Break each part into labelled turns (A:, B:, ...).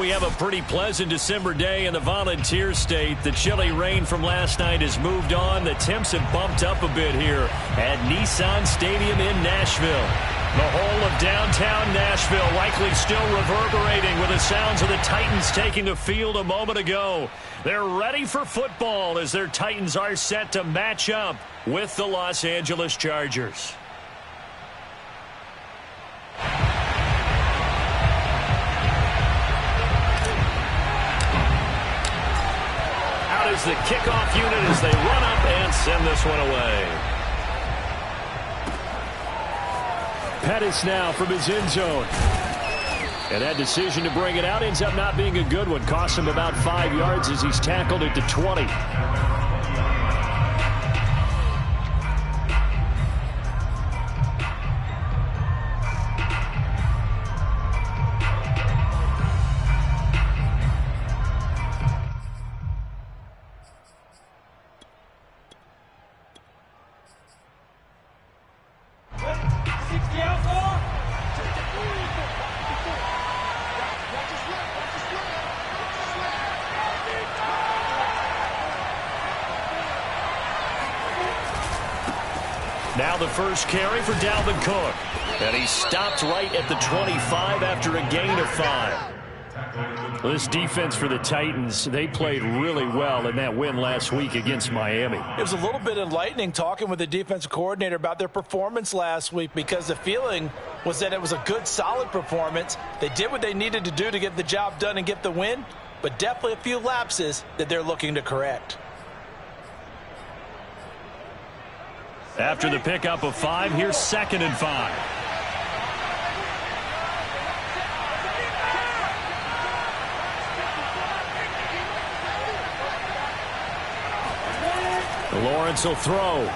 A: we have a pretty pleasant December day in the Volunteer State. The chilly rain from last night has moved on. The temps have bumped up a bit here at Nissan Stadium in Nashville. The whole of downtown Nashville likely still reverberating with the sounds of the Titans taking the field a moment ago. They're ready for football as their Titans are set to match up with the Los Angeles Chargers. Out is the kickoff unit as they run up and send this one away. Pettis now from his end zone. And that decision to bring it out ends up not being a good one. Cost him about 5 yards as he's tackled it to 20. Now the first carry for Dalvin Cook. And he stopped right at the 25 after a gain of 5. This defense for the Titans, they played really well in that win last week against Miami.
B: It was a little bit enlightening talking with the defensive coordinator about their performance last week, because the feeling was that it was a good, solid performance. They did what they needed to do to get the job done and get the win, but definitely a few lapses that they're looking to correct.
A: After the pickup of 5, here's 2nd and 5. Lawrence will throw.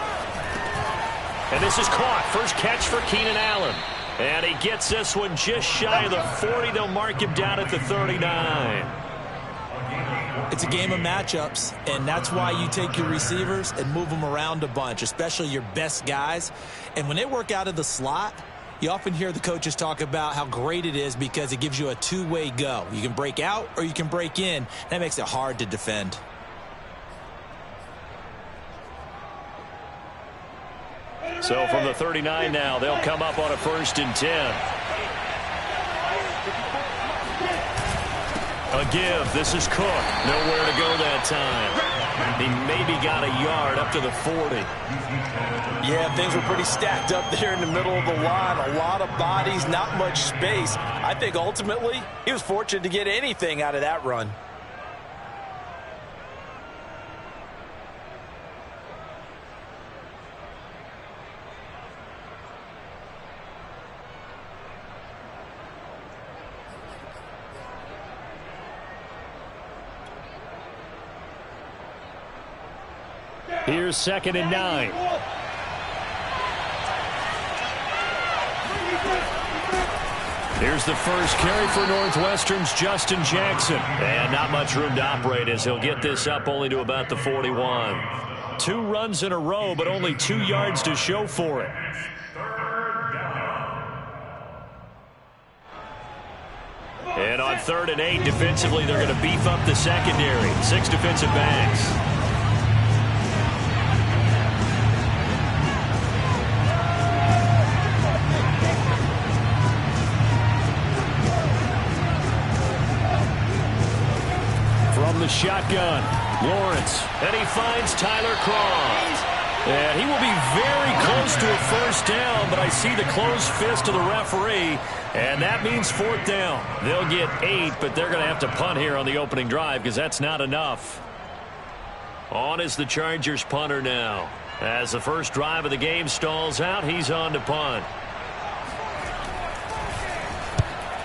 A: And this is caught. First catch for Keenan Allen. And he gets this one just shy of the 40. They'll mark him down at the 39.
B: It's a game of matchups, and that's why you take your receivers and move them around a bunch, especially your best guys. And when they work out of the slot, you often hear the coaches talk about how great it is because it gives you a two-way go. You can break out or you can break in. That makes it hard to defend.
A: So from the 39 now, they'll come up on a 1st and 10. A give. This is Cook. Nowhere to go that time. He maybe got a yard up to the 40.
B: Yeah, things were pretty stacked up there in the middle of the line. A lot of bodies, not much space. I think ultimately he was fortunate to get anything out of that run.
A: Here's 2nd and 9. Here's the first carry for Northwestern's Justin Jackson. And not much room to operate as he'll get this up only to about the 41. 2 runs in a row, but only 2 yards to show for it. And on 3rd and 8, defensively, they're going to beef up the secondary. 6 defensive backs. The shotgun, Lawrence, and he finds Tyler Croft. And he will be very close to a 1st down, but I see the closed fist of the referee, and that means 4th down. They'll get 8, but they're going to have to punt here on the opening drive because that's not enough. On is the Chargers punter now. As the first drive of the game stalls out, he's on to punt.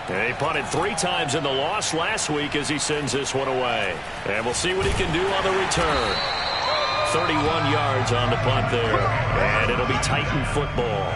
A: And he punted 3 times in the loss last week as he sends this one away. And we'll see what he can do on the return. 31 yards on the punt there. And it'll be Titan football.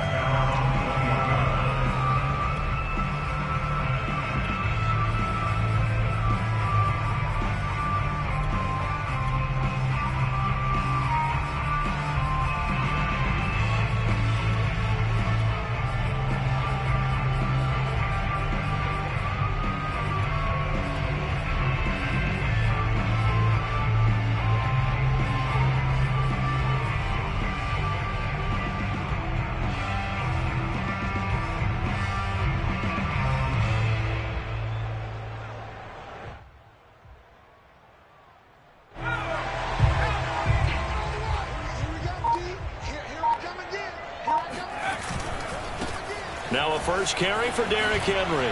A: Now a first carry for Derrick Henry.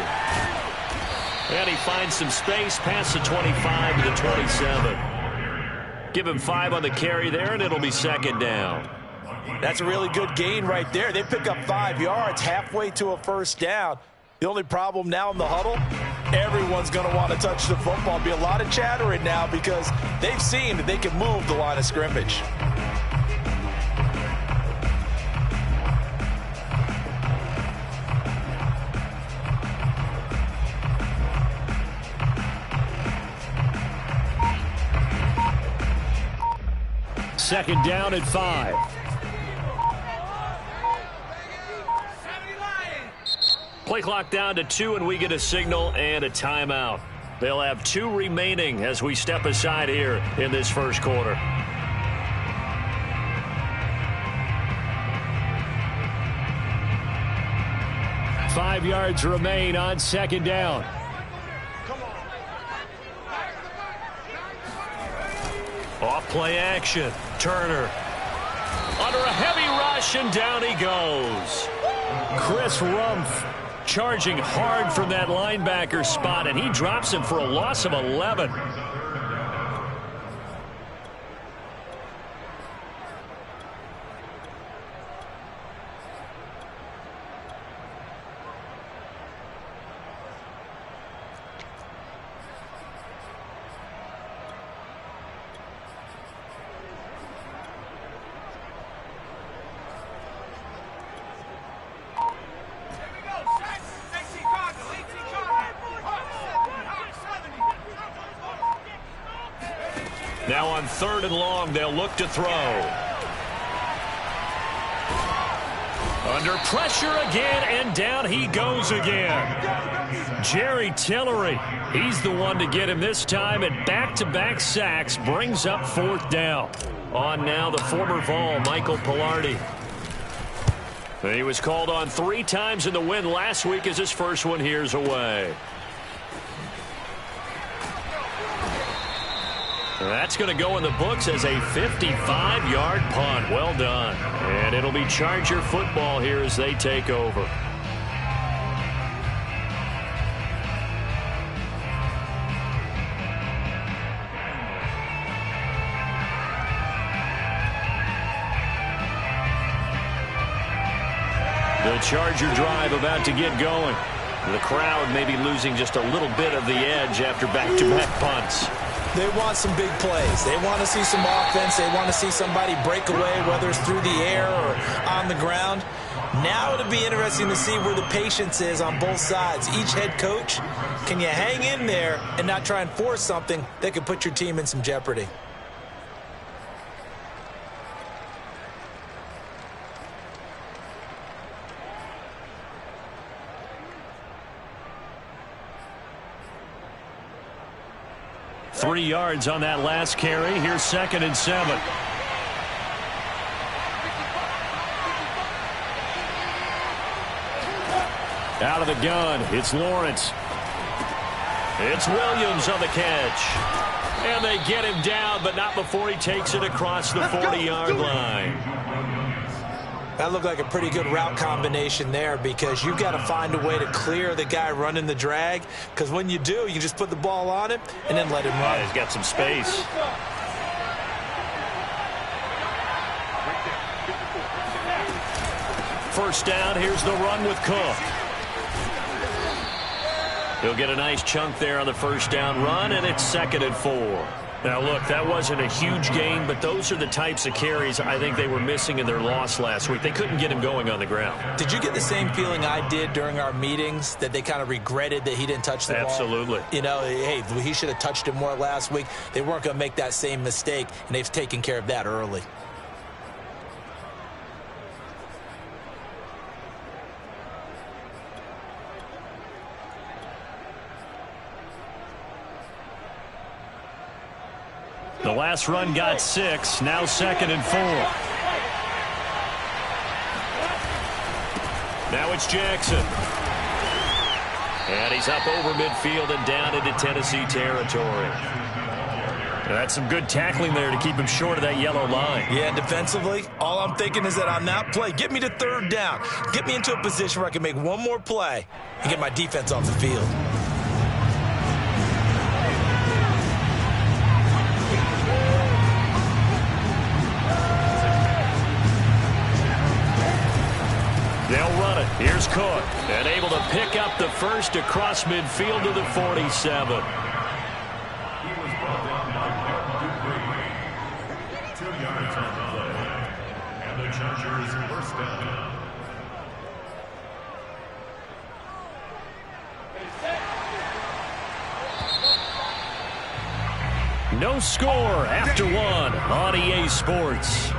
A: And he finds some space past the 25 to the 27. Give him 5 on the carry there, and it'll be second down.
B: That's a really good gain right there. They pick up 5 yards halfway to a first down. The only problem now in the huddle, everyone's going to want to touch the football. Be a lot of chattering now because they've seen that they can move the line of scrimmage.
A: Second down at 5. Play clock down to 2, and we get a signal and a timeout. They'll have 2 remaining as we step aside here in this first quarter. Five yards remain on second down. Off play action. Turner. Under a heavy rush, and down he goes. Chris Rumph charging hard from that linebacker spot, and he drops him for a loss of 11. Now on 3rd and long, they'll look to throw. Under pressure again, and down he goes again. Jerry Tillery, he's the one to get him this time, and back-to-back sacks brings up 4th down. On now, the former Vol, Michael Pilardi. He was called on 3 times in the win last week as his first one here's away. That's going to go in the books as a 55-yard punt. Well done. And it'll be Charger football here as they take over. The Charger drive about to get going. The crowd may be losing just a little bit of the edge after back-to-back punts.
B: They want some big plays. They want to see some offense. They want to see somebody break away, whether it's through the air or on the ground. Now it'll be interesting to see where the patience is on both sides. Each head coach, can you hang in there and not try and force something that could put your team in some jeopardy?
A: Three yards on that last carry. Here's 2nd and 7. Out of the gun, it's Lawrence. It's Williams on the catch. And they get him down, but not before he takes it across the 40-yard line.
B: That looked like a pretty good route combination there because you've got to find a way to clear the guy running the drag, because when you do, you just put the ball on him and then let him run.
A: He's got some space. First down, here's the run with Cook. He'll get a nice chunk there on the first down run, and it's 2nd and 4. Now, look, that wasn't a huge gain, but those are the types of carries I think they were missing in their loss last week. They couldn't get him going on the ground.
B: Did you get the same feeling I did during our meetings, that they kind of regretted that he didn't touch the ball?
A: Absolutely.
B: You know, hey, he should have touched it more last week. They weren't going to make that same mistake, and they've taken care of that early.
A: The last run got 6. Now 2nd and 4. Now it's Jackson. And he's up over midfield and down into Tennessee territory. That's some good tackling there to keep him short of that yellow line.
B: Yeah, and defensively, all I'm thinking is that on that play, get me to third down. Get me into a position where I can make one more play and get my defense off the field.
A: They'll run it. Here's Cook. And able to pick up the first across midfield to the 47. No score after one on EA Sports.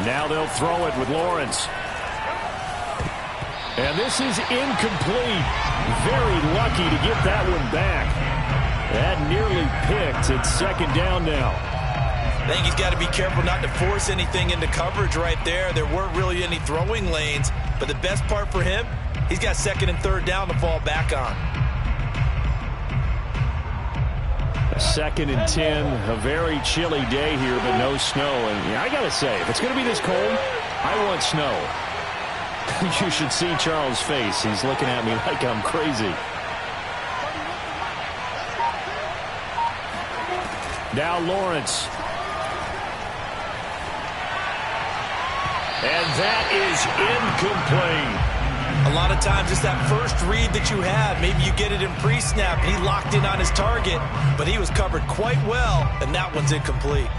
A: Now they'll throw it with Lawrence. And this is incomplete. Very lucky to get that one back. That nearly picked. It's second down now.
B: I think he's got to be careful not to force anything into coverage right there. There weren't really any throwing lanes. But the best part for him, he's got second and third down to fall back on.
A: Second and 10, a very chilly day here, but no snow. And yeah, I got to say, if it's going to be this cold, I want snow. You should see Charles' face. He's looking at me like I'm crazy. Now Lawrence. And that is incomplete.
B: A lot of times it's that first read that you had. Maybe you get it in pre-snap. He locked in on his target, but he was covered quite well, and that one's incomplete.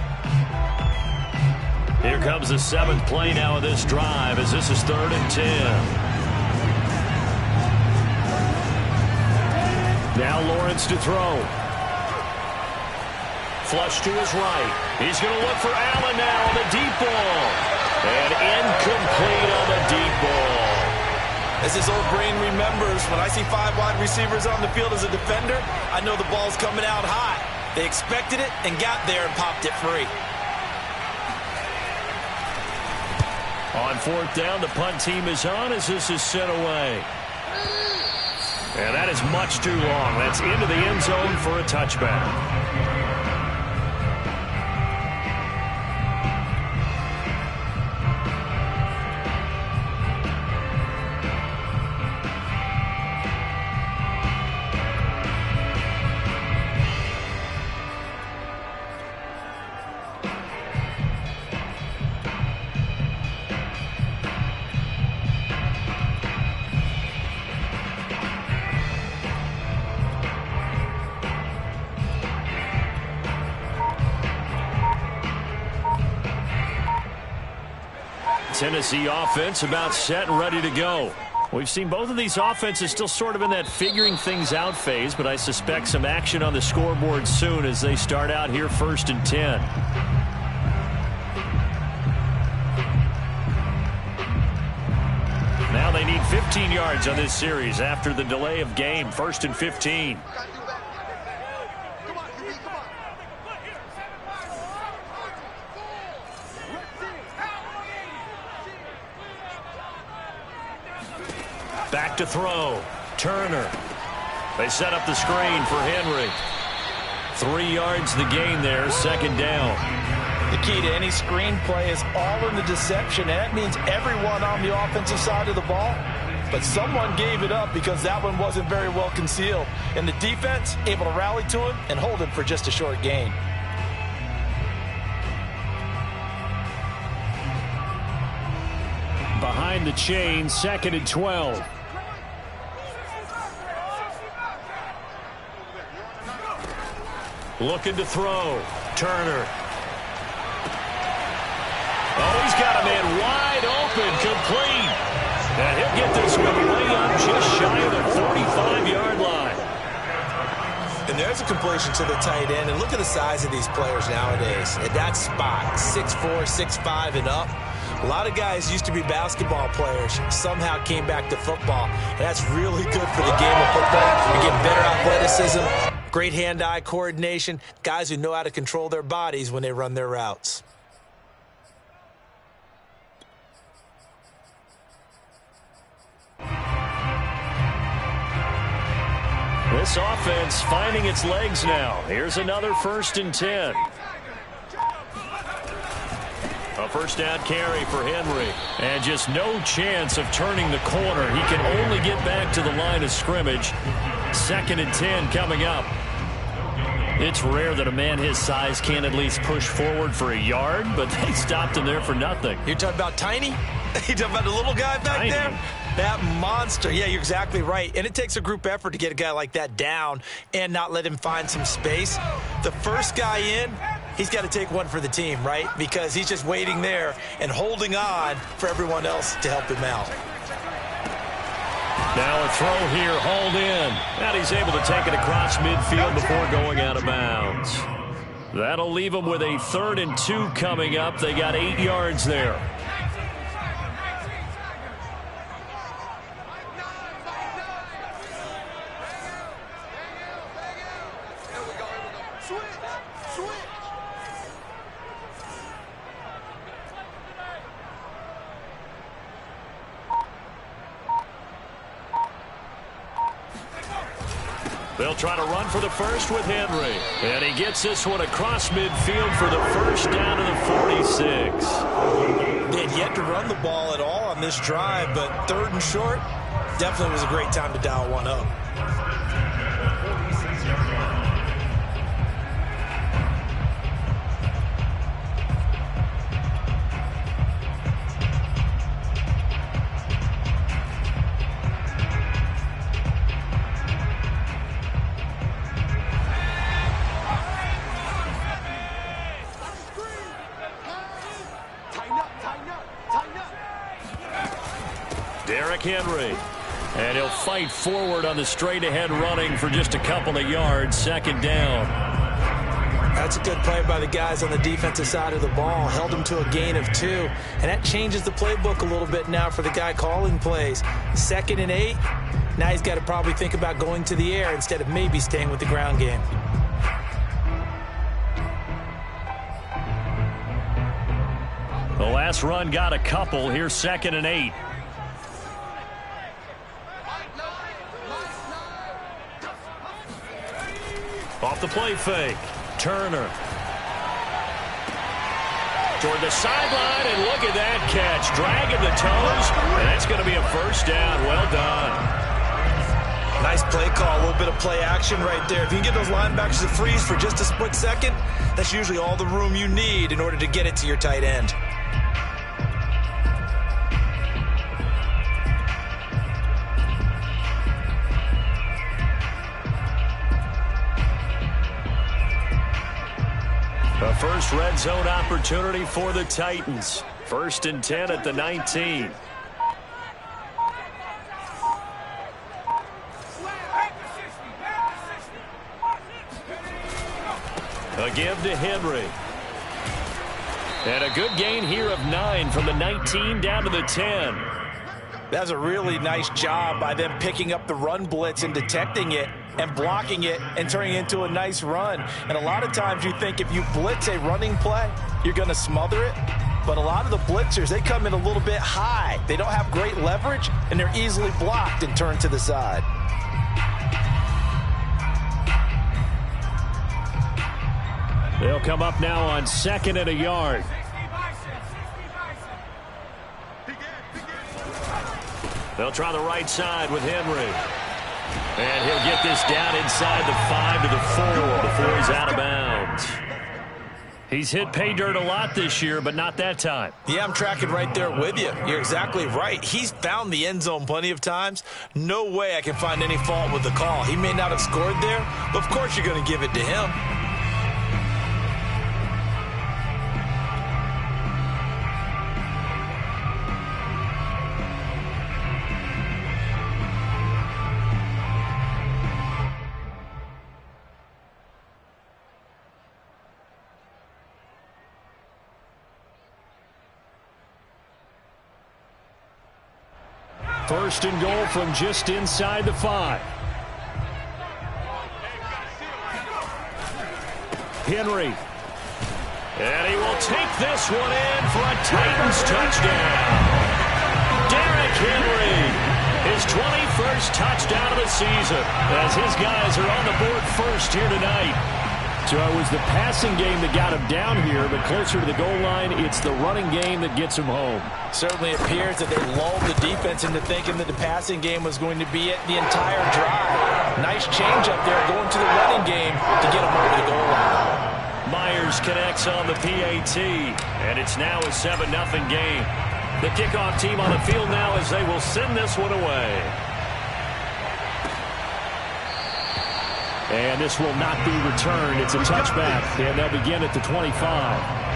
A: Here comes the seventh play now of this drive as this is 3rd and 10. Now Lawrence to throw. Flush to his right. He's going to look for Allen now on the deep ball. And incomplete on the deep ball.
B: As his old brain remembers, when I see 5 wide receivers on the field as a defender, I know the ball's coming out high. They expected it and got there and popped it free.
A: On 4th down, the punt team is on as this is sent away. And that is much too long. That's into the end zone for a touchback. Tennessee offense about set and ready to go. We've seen both of these offenses still sort of in that figuring things out phase, but I suspect some action on the scoreboard soon as they start out here 1st and 10. Now they need 15 yards on this series after the delay of game. 1st and 15. Back to throw. Turner. They set up the screen for Henry. 3 yards the gain there, 2nd down.
B: The key to any screen play is all in the deception, and that means everyone on the offensive side of the ball. But someone gave it up because that one wasn't very well concealed. And the defense able to rally to him and hold him for just a short gain.
A: Behind the chain, 2nd and 12. Looking to throw. Turner. Oh, he's got a man wide open, complete. And he'll get this one way up just shy of the 45-yard line.
B: And there's a completion to the tight end. And look at the size of these players nowadays. At that spot, 6'4", 6'5", and up. A lot of guys used to be basketball players, somehow came back to football. And that's really good for the game of football. You're getting better athleticism, great hand-eye coordination, guys who know how to control their bodies when they run their routes.
A: This offense finding its legs now. Here's another 1st and 10. A first down carry for Henry. And just no chance of turning the corner. He can only get back to the line of scrimmage. 2nd and 10 coming up. It's rare that a man his size can at least push forward for a yard, but they stopped him there for nothing.
B: You're talking about Tiny? You're talking about the little guy back there? That monster. Yeah, you're exactly right. And it takes a group effort to get a guy like that down and not let him find some space. The first guy in, he's got to take one for the team, right? Because he's just waiting there and holding on for everyone else to help him out.
A: Now a throw here, hauled in. And he's able to take it across midfield before going out of bounds. That'll leave him with a 3rd and 2 coming up. They got 8 yards there. They'll try to run for the first with Henry. And he gets this one across midfield for the first down to the 46.
B: They had yet to run the ball at all on this drive, but 3rd and short, definitely was a great time to dial one up.
A: Henry. And he'll fight forward on the straight-ahead running for just a couple of yards. 2nd down.
B: That's a good play by the guys on the defensive side of the ball. Held him to a gain of 2. And that changes the playbook a little bit now for the guy calling plays. 2nd and 8. Now he's got to probably think about going to the air instead of maybe staying with the ground game.
A: The last run got a couple. Here's 2nd and 8. Off the play fake. Turner. Toward the sideline, and look at that catch. Dragging the toes, and that's going to be a first down. Well done.
B: Nice play call. A little bit of play action right there. If you can get those linebackers to freeze for just a split second, that's usually all the room you need in order to get it to your tight end.
A: A first red zone opportunity for the Titans. 1st and 10 at the 19. A give to Henry. And a good gain here of 9 from the 19 down to the 10.
B: That's a really nice job by them picking up the run blitz and detecting it and blocking it and turning it into a nice run. And a lot of times you think if you blitz a running play, you're going to smother it. But a lot of the blitzers, they come in a little bit high. They don't have great leverage, and they're easily blocked and turned to the side.
A: They'll come up now on 2nd and a yard. They'll try the right side with Henry. And he'll get this down inside the 5 to the 4 before he's out of bounds. He's hit pay dirt a lot this year, but not that time.
B: Yeah, I'm tracking right there with you. You're exactly right. He's found the end zone plenty of times. No way I can find any fault with the call. He may not have scored there, but of course you're going to give it to him.
A: First and goal from just inside the 5. Henry. And he will take this one in for a Titans touchdown. Derrick Henry, his 21st touchdown of the season, as his guys are on the board first here tonight. So it was the passing game that got him down here, but closer to the goal line, it's the running game that gets him home.
B: Certainly appears that they lulled the defense into thinking that the passing game was going to be it the entire drive. Nice change up there going to the running game to get him over the goal line.
A: Myers connects on the PAT, and it's now a 7-0 game. The kickoff team on the field now as they will send this one away. And this will not be returned. It's a touchback, and they'll begin at the 25.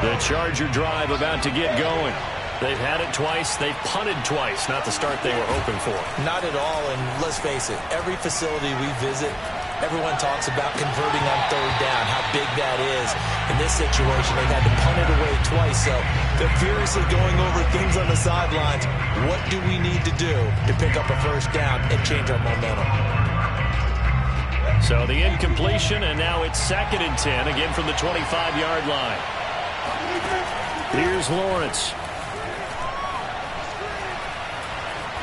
A: The Charger drive about to get going. They've had it twice. They've punted twice. Not the start they were hoping for.
B: Not at all, and let's face it, every facility we visit, everyone talks about converting on third down, how big that is. In this situation, they've had to punt it away twice, so they're furiously going over things on the sidelines. What do we need to do to pick up a first down and change our momentum?
A: So the incompletion, and now it's 2nd and 10, again from the 25-yard line. Here's Lawrence.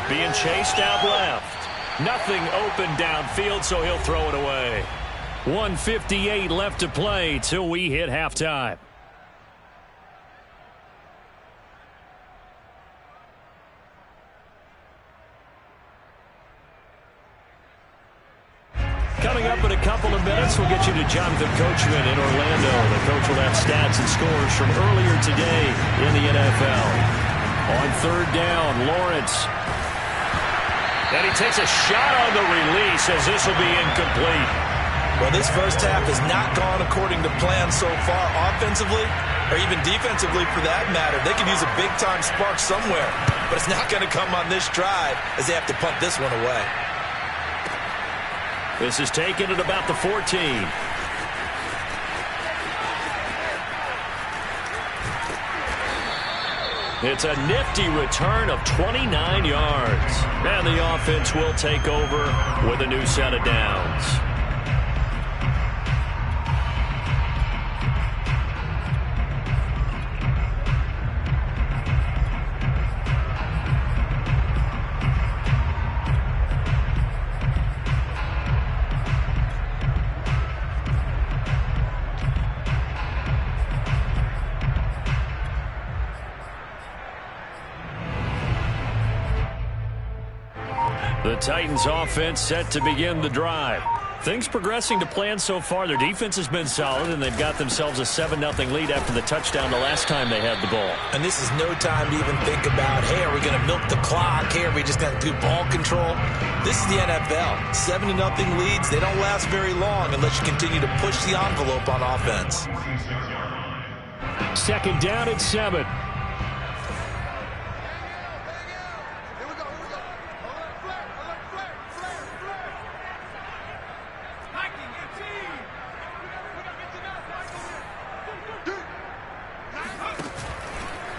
A: Being chased out left. Nothing open downfield, so he'll throw it away. 1:58 left to play till we hit halftime. Coming up in a couple of minutes, we'll get you to Jonathan Coachman in Orlando. The coach will have stats and scores from earlier today in the NFL. On third down, Lawrence. And he takes a shot on the release as this will be incomplete.
B: Well, this first half has not gone according to plan so far offensively, or even defensively for that matter. They could use a big-time spark somewhere, but it's not going to come on this drive as they have to punt this one away.
A: This is taken at about the 14. It's a nifty return of 29 yards. And the offense will take over with a new set of downs. The Titans offense set to begin the drive. Things progressing to plan so far. Their defense has been solid, and they've got themselves a 7-0 lead after the touchdown the last time they had the ball.
B: And this is no time to even think about, hey, are we going to milk the clock? Hey, are we just going to do ball control? This is the NFL. 7-0 leads, they don't last very long unless you continue to push the envelope on offense.
A: 2nd down at 7.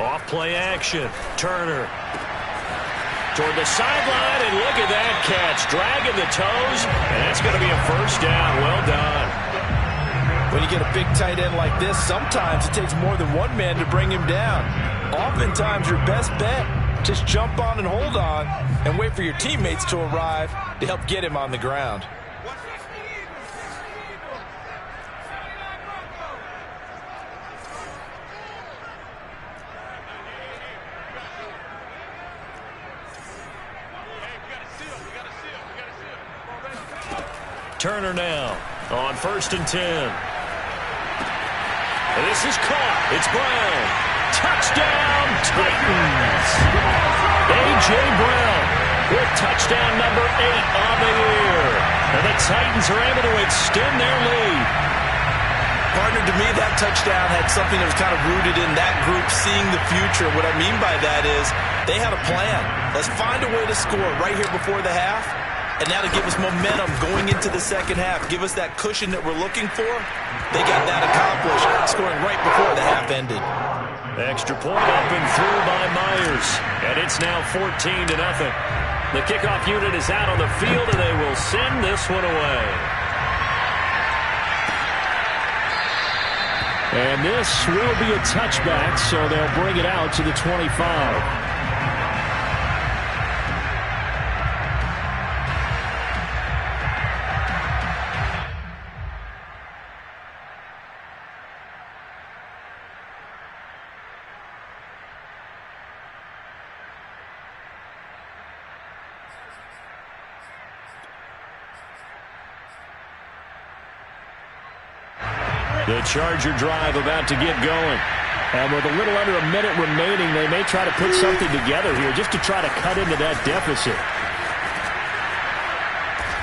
A: Off play action. Turner. Toward the sideline, and look at that catch. Dragging the toes, and that's going to be a first down. Well done.
B: When you get a big tight end like this, sometimes it takes more than one man to bring him down. Oftentimes, your best bet, just jump on and hold on and wait for your teammates to arrive to help get him on the ground.
A: Turner now on 1st and 10. And this is caught. It's Brown. Touchdown, Titans. A.J. Brown with touchdown number 8 on the year. And the Titans are able to extend their lead.
B: Partner, to me, that touchdown had something that was kind of rooted in that group seeing the future. What I mean by that is they had a plan. Let's find a way to score right here before the half, and that'll give us momentum going into the second half, give us that cushion that we're looking for. They got that accomplished, scoring right before the half ended.
A: Extra point up and through by Myers, and it's now 14-0. The kickoff unit is out on the field, and they will send this one away. And this will be a touchback, so they'll bring it out to the 25. The Charger drive about to get going. And with a little under a minute remaining, they may try to put something together here just to try to cut into that deficit.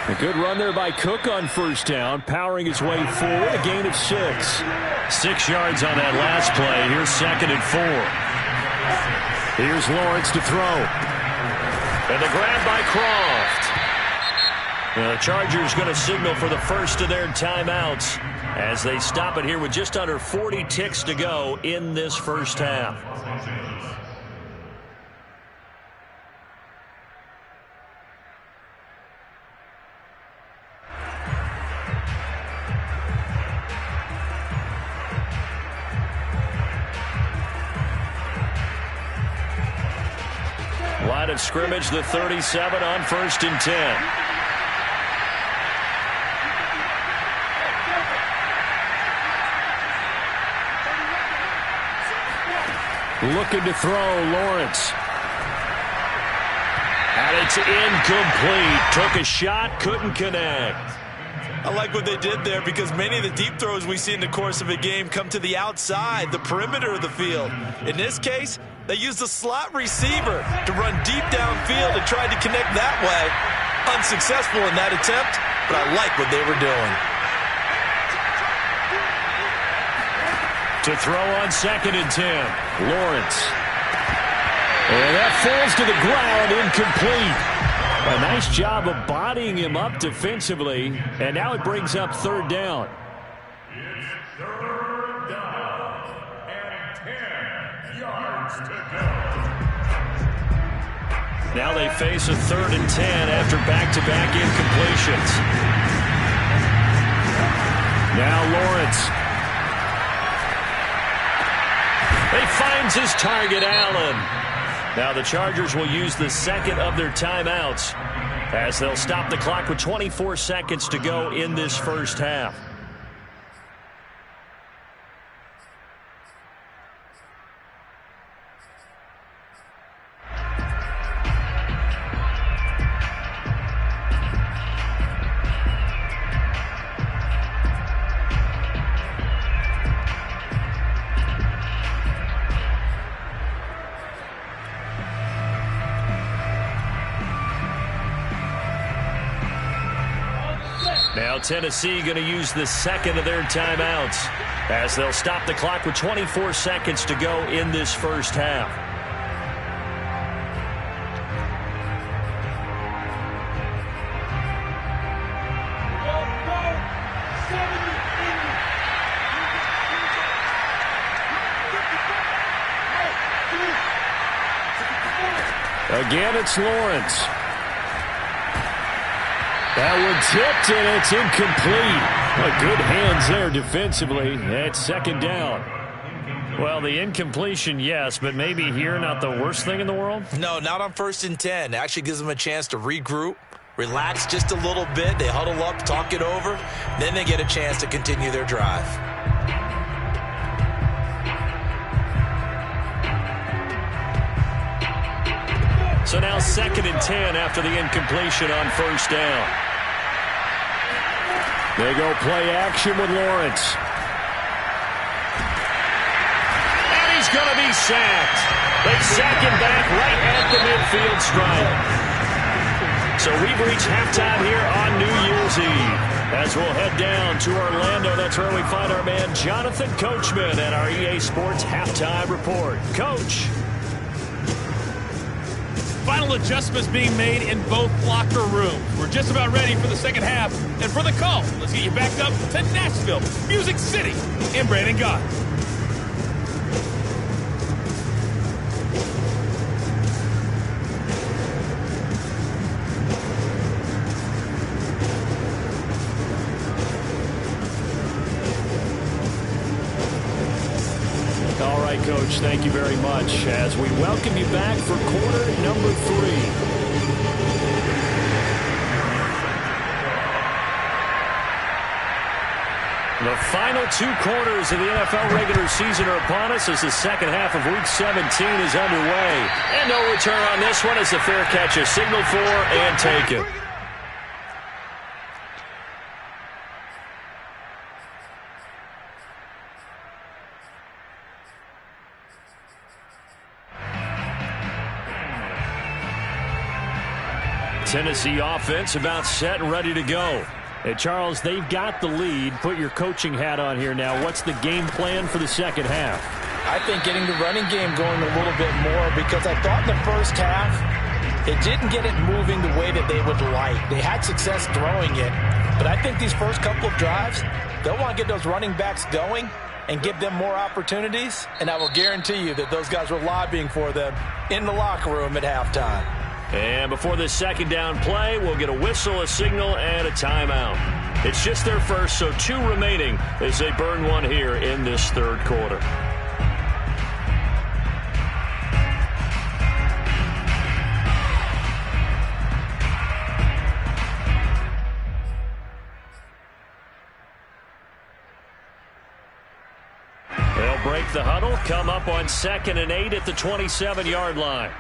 A: A good run there by Cook on first down, powering his way forward, a gain of 6. 6 yards on that last play. Here's 2nd and 4. Here's Lawrence to throw. And the grab by Croft. Now the Chargers going to signal for the first of their timeouts as they stop it here with just under 40 ticks to go in this first half. Line of scrimmage, the 37 on 1st and 10. Looking to throw, Lawrence. And it's incomplete. Took a shot, couldn't connect.
B: I like what they did there because many of the deep throws we see in the course of a game come to the outside, the perimeter of the field. In this case, they used the slot receiver to run deep downfield and tried to connect that way. Unsuccessful in that attempt, but I like what they were doing.
A: To throw on 2nd and 10. Lawrence. And that falls to the ground, incomplete. A nice job of bodying him up defensively. And now it brings up 3rd down.
C: It's 3rd down and 10 yards to go.
A: Now they face a 3rd and 10 after back-to-back incompletions. Now Lawrence. He finds his target, Allen. Now the Chargers will use the 2nd of their timeouts as they'll stop the clock with 24 seconds to go in this first half. Now Tennessee going to use the 2nd of their timeouts as they'll stop the clock with 24 seconds to go in this first half. Again, it's Lawrence. That one tipped, and it's incomplete. Good hands there defensively. It's 2nd down. Well, the incompletion, yes, but maybe here not the worst thing in the world?
B: No, not on 1st and 10. Actually gives them a chance to regroup, relax just a little bit. They huddle up, talk it over. Then they get a chance to continue their drive.
A: So now 2nd and 10 after the incompletion on 1st down. They go play action with Lawrence. And he's going to be sacked. They sack him back right at the midfield stripe. So we've reached halftime here on New Year's Eve. As we'll head down to Orlando, that's where we find our man Jonathan Coachman at our EA Sports Halftime Report. Coach.
D: Final adjustments being made in both locker rooms. We're just about ready for the second half. And for the call, let's get you backed up to Nashville, Music City, and Brandon Gott.
A: Coach, thank you very much as we welcome you back for quarter number 3. The final 2 quarters of the NFL regular season are upon us as the second half of Week 17 is underway. And no return on this one as the fair catch is signaled for and taken. Tennessee offense about set and ready to go. Hey, Charles, they've got the lead. Put your coaching hat on here now. What's the game plan for the second half?
B: I think getting the running game going a little bit more because I thought in the first half it didn't get it moving the way that they would like. They had success throwing it, but I think these first couple of drives, they'll want to get those running backs going and give them more opportunities, and I will guarantee you that those guys were lobbying for them in the locker room at halftime.
A: And before this second down play, we'll get a whistle, a signal, and a timeout. It's just their first, so 2 remaining as they burn one here in this third quarter. They'll break the huddle, come up on 2nd and 8 at the 27-yard line.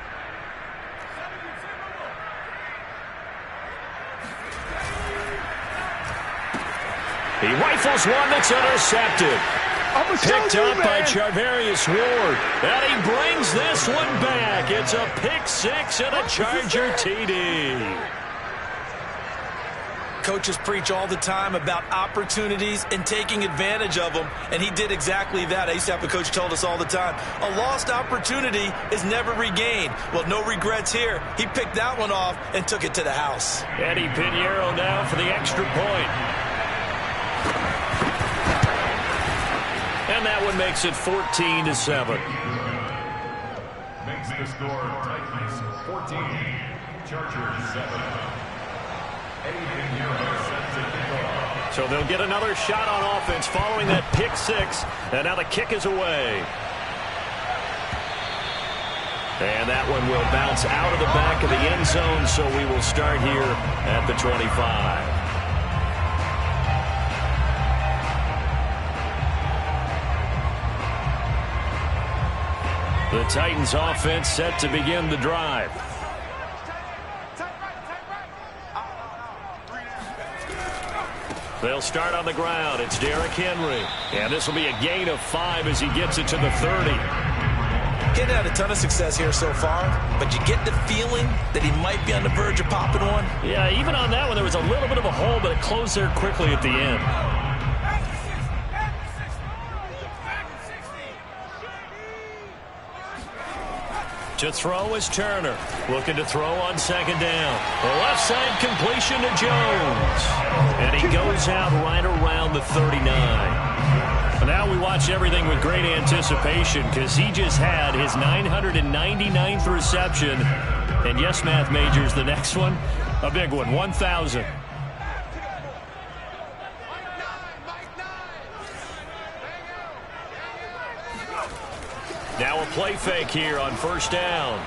A: He rifles one that's intercepted. Picked up by Charvarius Ward. And he brings this one back. It's a pick 6 and a Charger TD.
B: Coaches preach all the time about opportunities and taking advantage of them, and he did exactly that. I used to have a coach told us all the time, a lost opportunity is never regained. Well, no regrets here. He picked that one off and took it to the house.
A: Eddie Pinheiro now for the extra point. And that one makes it 14-7.
C: Makes the score Titans 14, Chargers 7.
A: So they'll get another shot on offense following that pick 6. And now the kick is away. And that one will bounce out of the back of the end zone, so we will start here at the 25. The Titans offense set to begin the drive. They'll start on the ground. It's Derrick Henry. And this will be a gain of 5 as he gets it to the 30.
B: Getting had a ton of success here so far, but you get the feeling that he might be on the verge of popping one.
A: Yeah, even on that one, there was a little bit of a hole, but it closed there quickly at the end. To throw is Turner. Looking to throw on 2nd down. The left side completion to Jones. And he goes out right around the 39. Now we watch everything with great anticipation because he just had his 999th reception. And yes, math majors, the next one, a big one, 1,000. Now a play fake here on 1st down.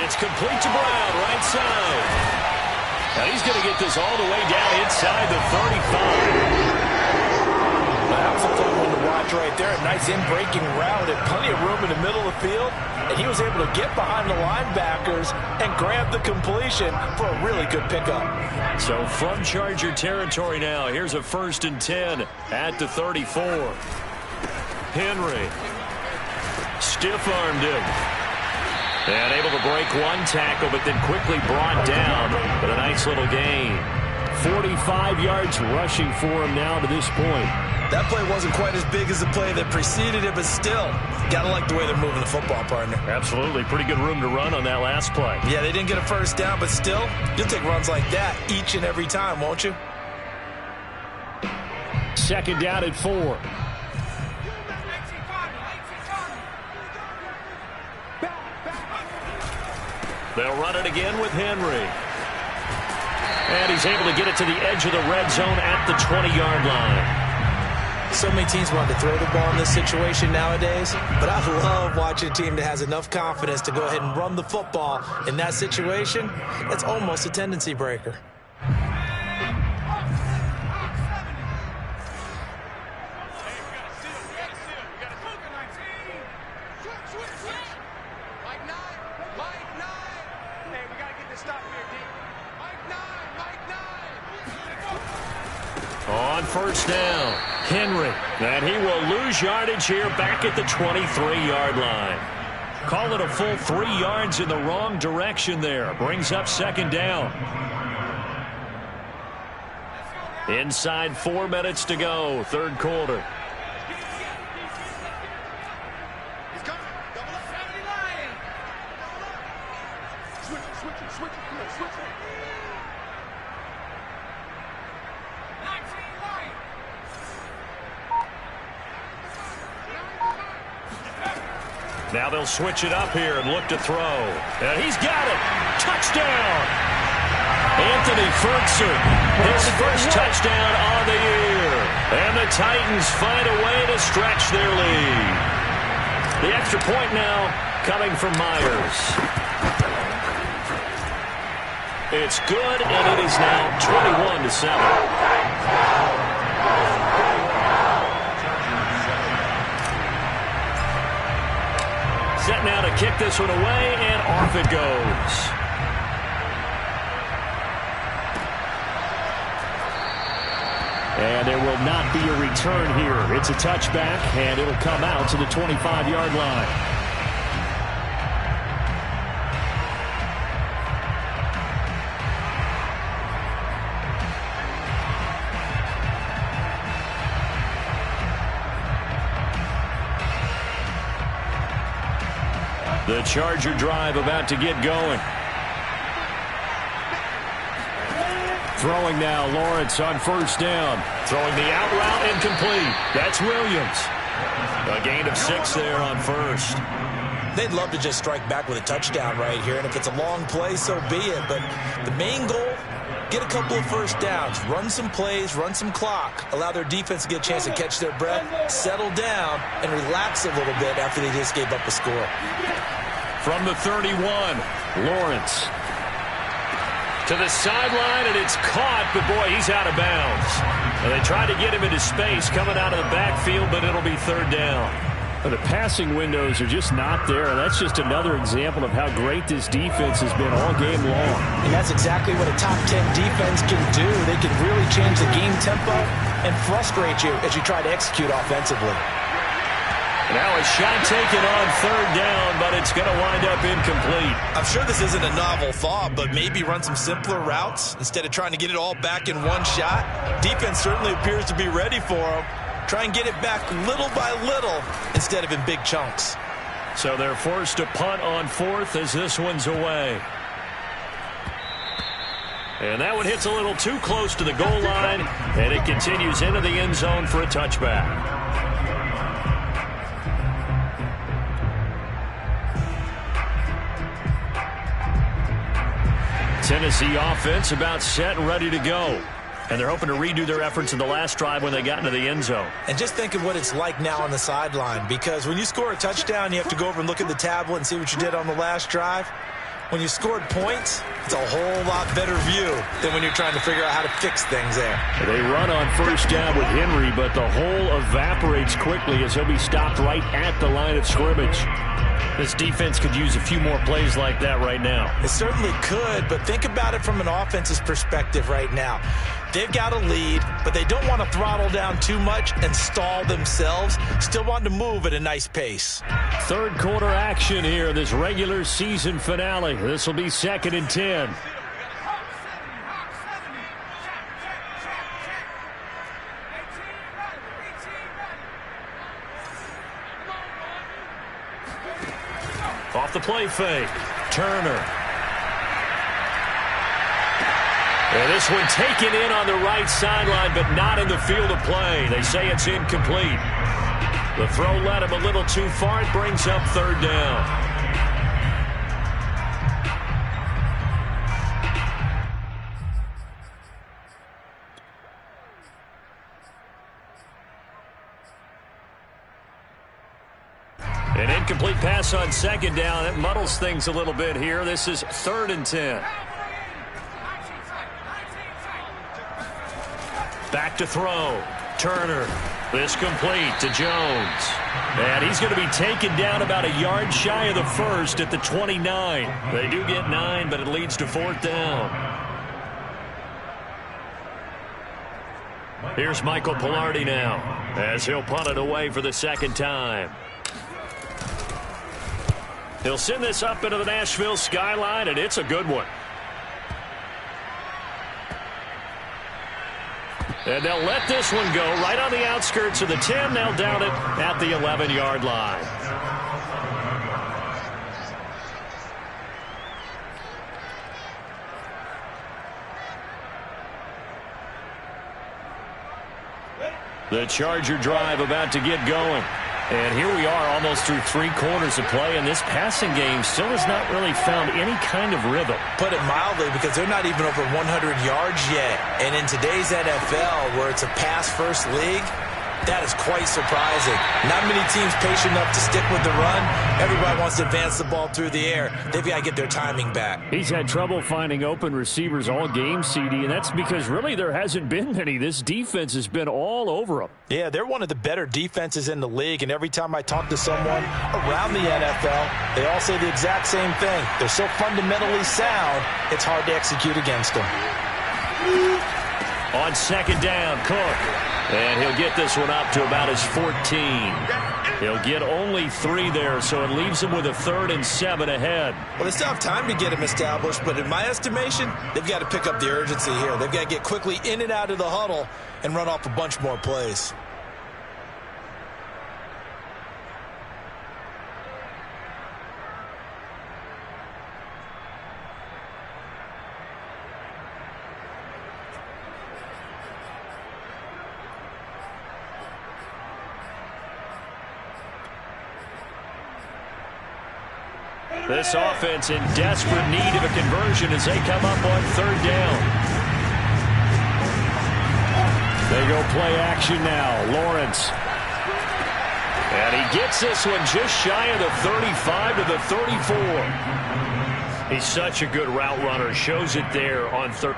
A: It's complete to Brown, right side. And he's going to get this all the way down inside the 35.
B: That was a fun one to watch right there. A nice in-breaking route and plenty of room in the middle of the field. And he was able to get behind the linebackers and grab the completion for a really good pickup.
A: So from Charger territory now, here's a 1st and 10 at the 34. Henry stiff-armed him. And able to break one tackle, but then quickly brought down with a nice little gain. 45 yards rushing for him now to this point.
B: That play wasn't quite as big as the play that preceded it, but still, gotta like the way they're moving the football, partner.
A: Absolutely. Pretty good room to run on that last play.
B: Yeah, they didn't get a first down, but still, you'll take runs like that each and every time, won't you?
A: Second down at 4. They'll run it again with Henry. And he's able to get it to the edge of the red zone at the 20-yard line.
B: So many teams want to throw the ball in this situation nowadays, but I love watching a team that has enough confidence to go ahead and run the football in that situation. That's almost a tendency breaker.
A: On first down, Henry. And he will lose yardage here back at the 23-yard line. Call it a full 3 yards in the wrong direction there. Brings up second down. Inside 4 minutes to go, third quarter. Now they'll switch it up here and look to throw. And he's got it. Touchdown. Anthony Ferguson, his first touchdown on the year. And the Titans find a way to stretch their lead. The extra point now coming from Myers. It's good, and it is now 21-7. Set now to kick this one away, and off it goes. And there will not be a return here. It's a touchback, and it'll come out to the 25-yard line. The Charger drive about to get going. Throwing now, Lawrence on first down. Throwing the out route incomplete. That's Williams. A gain of 6 there on first.
B: They'd love to just strike back with a touchdown right here, and if it's a long play, so be it. But the main goal, get a couple of first downs, run some plays, run some clock, allow their defense to get a chance to catch their breath, settle down, and relax a little bit after they just gave up a score.
A: From the 31, Lawrence. To the sideline, and it's caught, but boy, he's out of bounds. And they tried to get him into space coming out of the backfield, but it'll be third down. The passing windows are just not there. That's just another example of how great this defense has been all game long.
B: And that's exactly what a top 10 defense can do. They can really change the game tempo and frustrate you as you try to execute offensively.
A: Now a shot taken on third down, but it's going to wind up incomplete.
B: I'm sure this isn't a novel thought, but maybe run some simpler routes instead of trying to get it all back in one shot. Defense certainly appears to be ready for them. Try and get it back little by little instead of in big chunks.
A: So they're forced to punt on fourth as this one's away. And that one hits a little too close to the goal line, and it continues into the end zone for a touchback. Tennessee offense about set and ready to go. And they're hoping to redo their efforts in the last drive when they got into the end zone.
B: And just think of what it's like now on the sideline, because when you score a touchdown, you have to go over and look at the tablet and see what you did on the last drive. When you scored points, it's a whole lot better view than when you're trying to figure out how to fix things there.
A: They run on first down with Henry, but the hole evaporates quickly as he'll be stopped right at the line of scrimmage. This defense could use a few more plays like that right now.
B: It certainly could, but think about it from an offense's perspective right now. They've got a lead, but they don't want to throttle down too much and stall themselves. Still want to move at a nice pace.
A: Third quarter action here, this regular season finale. This will be 2nd and 10. Off the play fake, Turner. And this one taken in on the right sideline, but not in the field of play. They say it's incomplete. The throw led him a little too far. It brings up 3rd down. An incomplete pass on 2nd down. It muddles things a little bit here. This is 3rd and 10. Back to throw. Turner. This complete to Jones. And he's going to be taken down about a yard shy of the first at the 29. They do get 9, but it leads to 4th down. Here's Michael Pilardi now as he'll punt it away for the 2nd time. He'll send this up into the Nashville skyline, and it's a good one. And they'll let this one go right on the outskirts of the 10. They'll down it at the 11-yard line. The Charger drive about to get going. And here we are almost through 3 quarters of play, and this passing game still has not really found any kind of rhythm.
B: Put it mildly, because they're not even over 100 yards yet. And in today's NFL, where it's a pass-first league, that is quite surprising. Not many teams patient enough to stick with the run. Everybody wants to advance the ball through the air. They've got to get their timing back.
A: He's had trouble finding open receivers all game, CD, and that's because really there hasn't been many. This defense has been all over them.
B: Yeah, they're one of the better defenses in the league, and every time I talk to someone around the NFL, they all say the exact same thing. They're so fundamentally sound, it's hard to execute against them.
A: On 2nd down, Cook. And he'll get this one up to about his 14. He'll get only 3 there, so it leaves him with a 3rd and 7 ahead.
B: Well, they still have time to get him established, but in my estimation, they've got to pick up the urgency here. They've got to get quickly in and out of the huddle and run off a bunch more plays.
A: This offense in desperate need of a conversion as they come up on 3rd down. They go play action now. Lawrence. And he gets this one just shy of the 35 to the 34. He's such a good route runner. Shows it there on 3rd.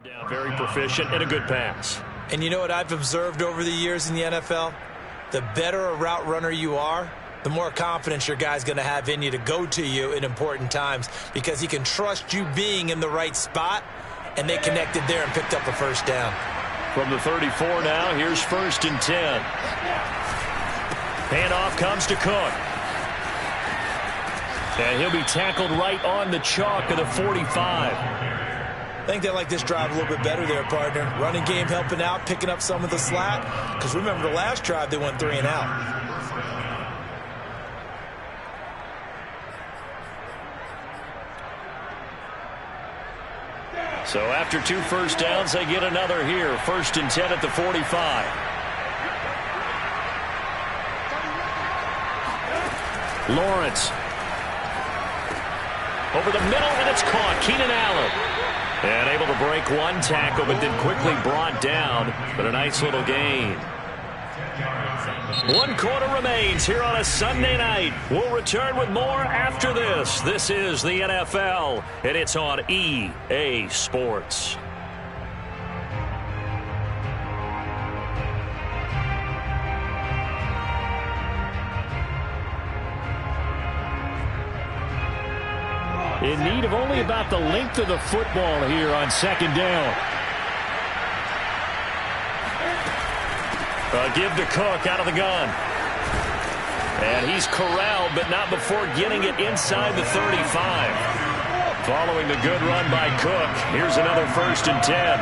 A: Down, very proficient and a good pass.
B: And you know what I've observed over the years in the NFL? The better a route runner you are, the more confidence your guy's going to have in you to go to you in important times because he can trust you being in the right spot, and they connected there and picked up a first down.
A: From the 34 now, here's 1st and 10. Handoff comes to Cook. And he'll be tackled right on the chalk of the 45.
B: I think they like this drive a little bit better there, partner. Running game helping out, picking up some of the slack. Because remember the last drive, they went 3 and out.
A: So after 2 first downs, they get another here. 1st and 10 at the 45. Lawrence. Over the middle, and it's caught. Keenan Allen. And able to break one tackle, but then quickly brought down. But a nice little gain. 1 quarter remains here on a Sunday night. We'll return with more after this. This is the NFL, and it's on EA Sports. In need of only about the length of the football here on 2nd down. A give to Cook out of the gun. And he's corralled, but not before getting it inside the 35. Following the good run by Cook, here's another 1st and 10.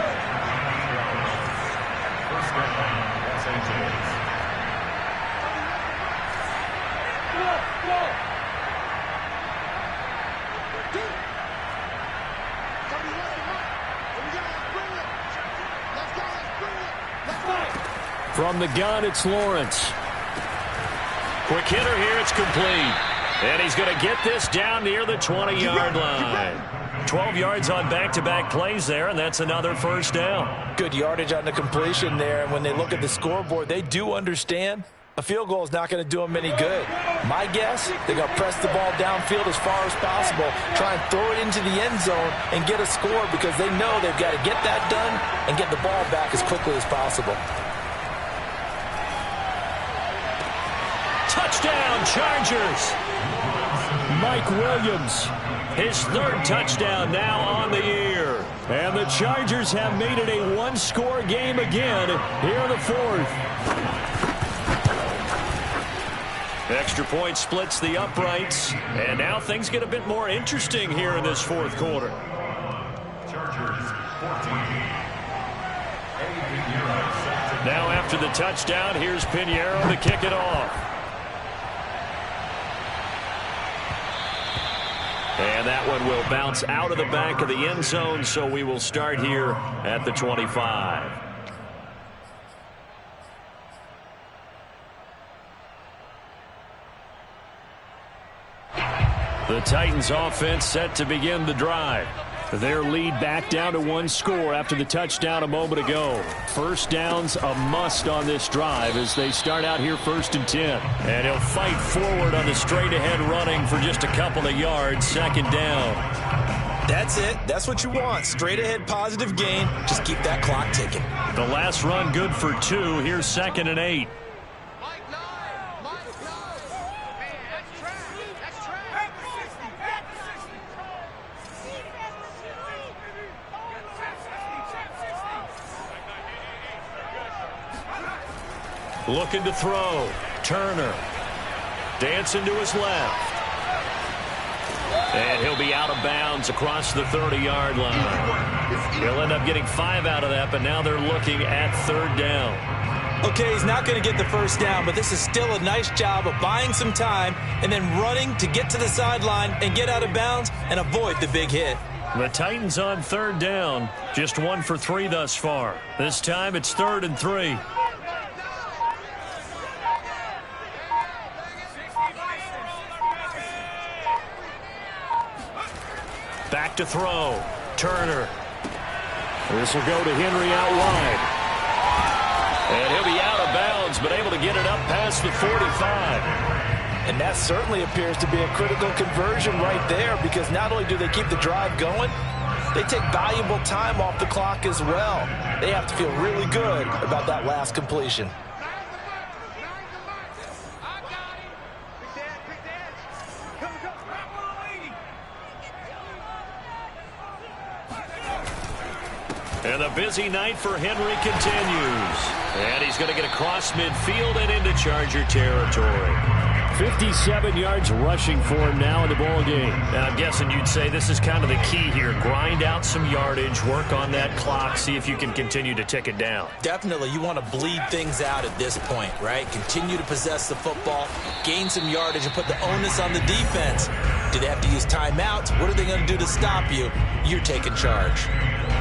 A: From the gun, it's Lawrence. Quick hitter here, it's complete. And he's going to get this down near the 20-yard line. 12 yards on back-to-back plays there, and that's another 1st down.
B: Good yardage on the completion there. And when they look at the scoreboard, they do understand a field goal is not going to do them any good. My guess, they're going to press the ball downfield as far as possible, try and throw it into the end zone and get a score because they know they've got to get that done and get the ball back as quickly as possible.
A: Touchdown, Chargers. Mike Williams, his 3rd touchdown now on the year. And the Chargers have made it a 1-score game again here in the 4th. Extra point splits the uprights. And now things get a bit more interesting here in this 4th quarter.
C: Chargers 14.
A: Now after the touchdown, here's Pinheiro to kick it off. And that one will bounce out of the back of the end zone, so we will start here at the 25. The Titans offense set to begin the drive. Their lead back down to 1 score after the touchdown a moment ago. 1st down's a must on this drive as they start out here 1st and 10. And he'll fight forward on the straight-ahead running for just a couple of yards. 2nd down.
B: That's it. That's what you want. Straight-ahead positive gain. Just keep that clock ticking.
A: The last run good for 2. Here's 2nd and 8. Looking to throw. Turner. Dancing to his left. And he'll be out of bounds across the 30-yard line. He'll end up getting 5 out of that, but now they're looking at 3rd down.
B: Okay, he's not going to get the 1st down, but this is still a nice job of buying some time and then running to get to the sideline and get out of bounds and avoid the big hit.
A: The Titans on 3rd down. Just 1 for 3 thus far. This time it's 3rd and 3. Back to throw. Turner. This will go to Henry out wide. And he'll be out of bounds, but able to get it up past the 45.
B: And that certainly appears to be a critical conversion right there because not only do they keep the drive going, they take valuable time off the clock as well. They have to feel really good about that last completion.
A: And the busy night for Henry continues. And he's going to get across midfield and into Charger territory. 57 yards rushing for him now in the ball game. And I'm guessing you'd say this is kind of the key here. Grind out some yardage, work on that clock, see if you can continue to tick it down.
B: Definitely, you want to bleed things out at this point, right? Continue to possess the football, gain some yardage, and put the onus on the defense. Do they have to use timeouts? What are they going to do to stop you? You're taking charge.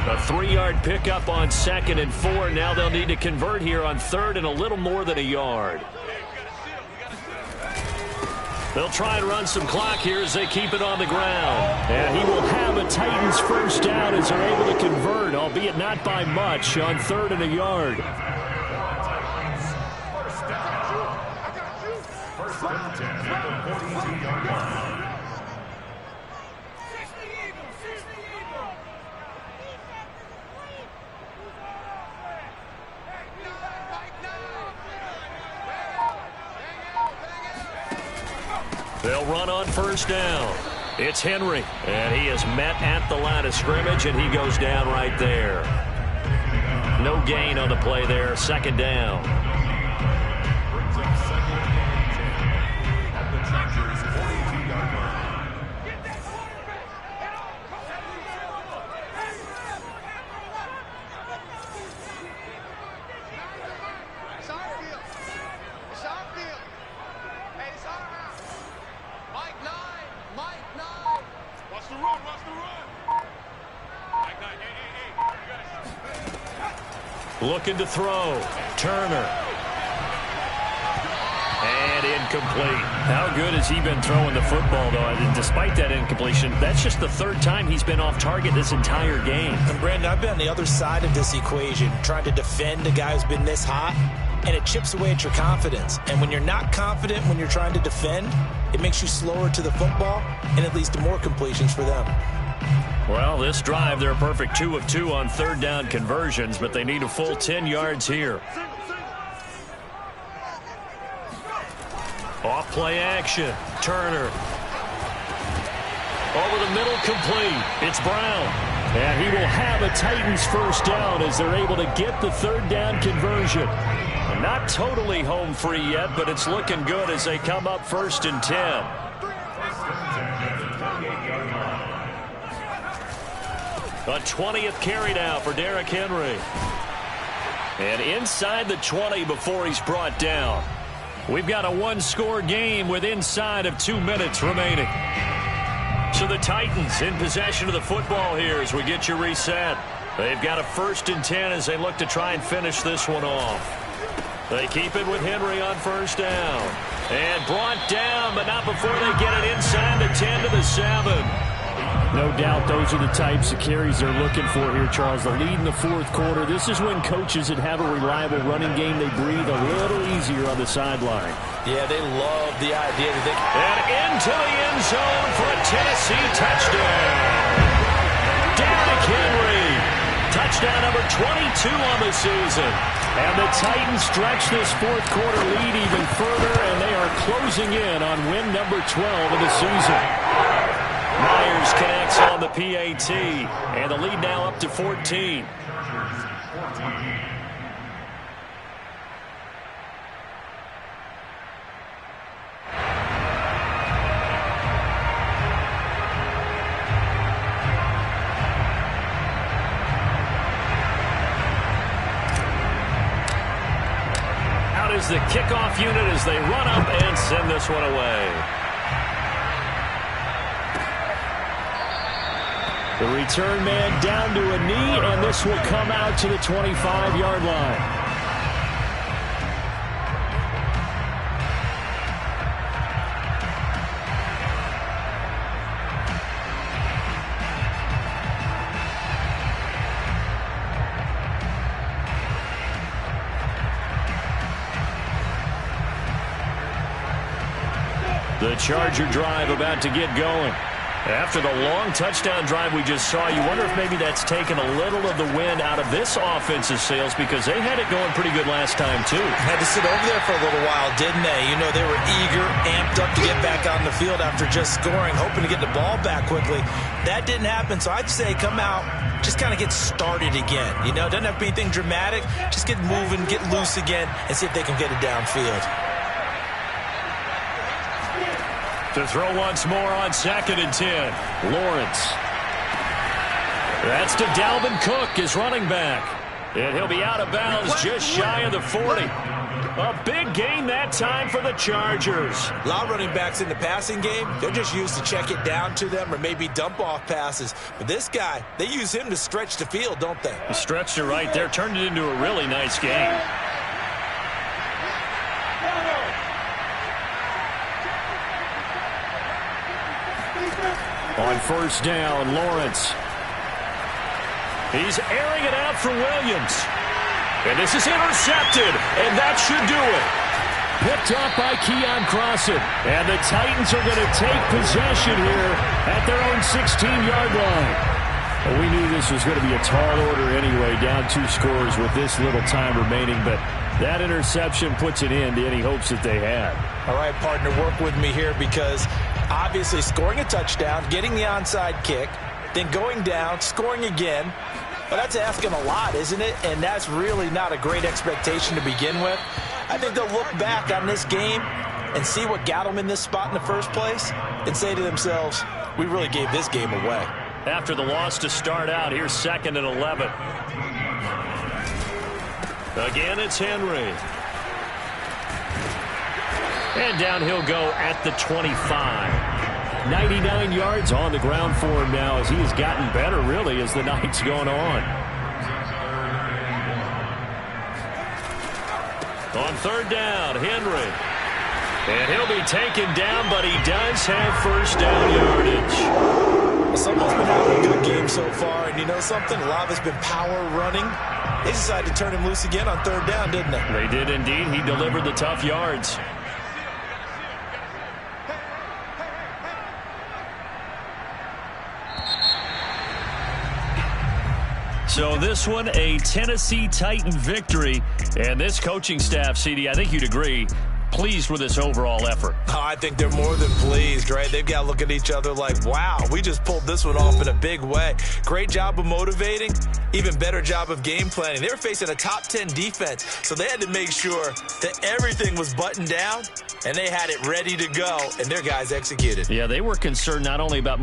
A: A 3-yard pickup on 2nd and 4. Now they'll need to convert here on 3rd and a little more than a yard. They'll try and run some clock here as they keep it on the ground. And he will have a Titans first down as they're able to convert, albeit not by much, on 3rd and a yard.
C: First down 10 at the 42-yard line.
A: They'll run on first down. It's Henry, and he is met at the line of scrimmage, and he goes down right there. No gain on the play there, 2nd down.
C: Brings up 2nd and 10 at the Chargers' 42-yard line.
A: Looking to throw. Turner. And incomplete. How good has he been throwing the football, though? And despite that incompletion, that's just the 3rd time he's been off target this entire game.
B: And Brandon, I've been on the other side of this equation, trying to defend a guy who's been this hot, and it chips away at your confidence. And when you're not confident when you're trying to defend, it makes you slower to the football, and it leads to more completions for them.
A: Well, this drive, they're a perfect 2 of 2 on 3rd down conversions, but they need a full 10 yards here. Off play action. Turner. Over the middle, complete. It's Brown. And he will have a Titans first down as they're able to get the 3rd down conversion. And not totally home free yet, but it's looking good as they come up 1st and 10. A 20th carry now for Derrick Henry. And inside the 20 before he's brought down. We've got a 1-score game with inside of 2 minutes remaining. So the Titans in possession of the football here as we get you reset. They've got a 1st and 10 as they look to try and finish this one off. They keep it with Henry on 1st down. And brought down, but not before they get it inside the 10 to the 7. No doubt those are the types of carries they're looking for here, Charles. The lead in the 4th quarter. This is when coaches that have a reliable running game, they breathe a little easier on the sideline.
B: Yeah, they love the idea that they can.
A: And into the end zone for a Tennessee touchdown. Derrick Henry. Touchdown number 22 on the season. And the Titans stretch this 4th quarter lead even further, and they are closing in on win number 12 of the season. Myers connects on the PAT, and the lead now up to 14. Out is the kickoff unit as they run up and send this one away. The return man down to a knee, and this will come out to the 25-yard line. The Charger drive about to get going. After the long touchdown drive we just saw, you wonder if maybe that's taken a little of the wind out of this offense's sails, because they had it going pretty good last time, too.
B: Had to sit over there for a little while, didn't they? You know, they were eager, amped up to get back on the field after just scoring, hoping to get the ball back quickly. That didn't happen, so I'd say come out, just kind of get started again. You know, doesn't have to be anything dramatic. Just get moving, get loose again, and see if they can get it downfield.
A: To throw once more on 2nd and 10. Lawrence. That's to Dalvin Cook, his running back. And he'll be out of bounds just shy of the 40. A big gain that time for the Chargers.
B: A lot of running backs in the passing game, they're just used to check it down to them or maybe dump off passes. But this guy, they use him to stretch the field, don't they?
A: Stretched it right there, turned it into a really nice game. On 1st down, Lawrence. He's airing it out for Williams. And this is intercepted, and that should do it. Picked up by Keon Crossan. And the Titans are going to take possession here at their own 16-yard line. Well, we knew this was going to be a tall order anyway, down 2 scores with this little time remaining, but that interception puts an end to any hopes that they had.
B: All right, partner, work with me here, because obviously scoring a touchdown, getting the onside kick, then going down, scoring again. Well, that's asking a lot, isn't it? And that's really not a great expectation to begin with. I think they'll look back on this game and see what got them in this spot in the first place and say to themselves, we really gave this game away.
A: After the loss to start out, here's 2nd and 11. Again, it's Henry. And down he'll go at the 25. 99 yards on the ground for him now, as he has gotten better, really, as the night's going on. On 3rd down, Henry. And he'll be taken down, but he does have 1st down yardage.
B: Someone's been having a good game so far, and you know something? A lot of it's been power running. They decided to turn him loose again on 3rd down, didn't they?
A: They did indeed. He delivered the tough yards. So this one, a Tennessee Titan victory. And this coaching staff, CD, I think you'd agree, pleased with this overall effort.
B: Oh, I think they're more than pleased, right? They've got to look at each other like, wow, we just pulled this one off in a big way. Great job of motivating, even better job of game planning. They were facing a top 10 defense, so they had to make sure that everything was buttoned down, and they had it ready to go, and their guys executed.
A: Yeah, they were concerned not only about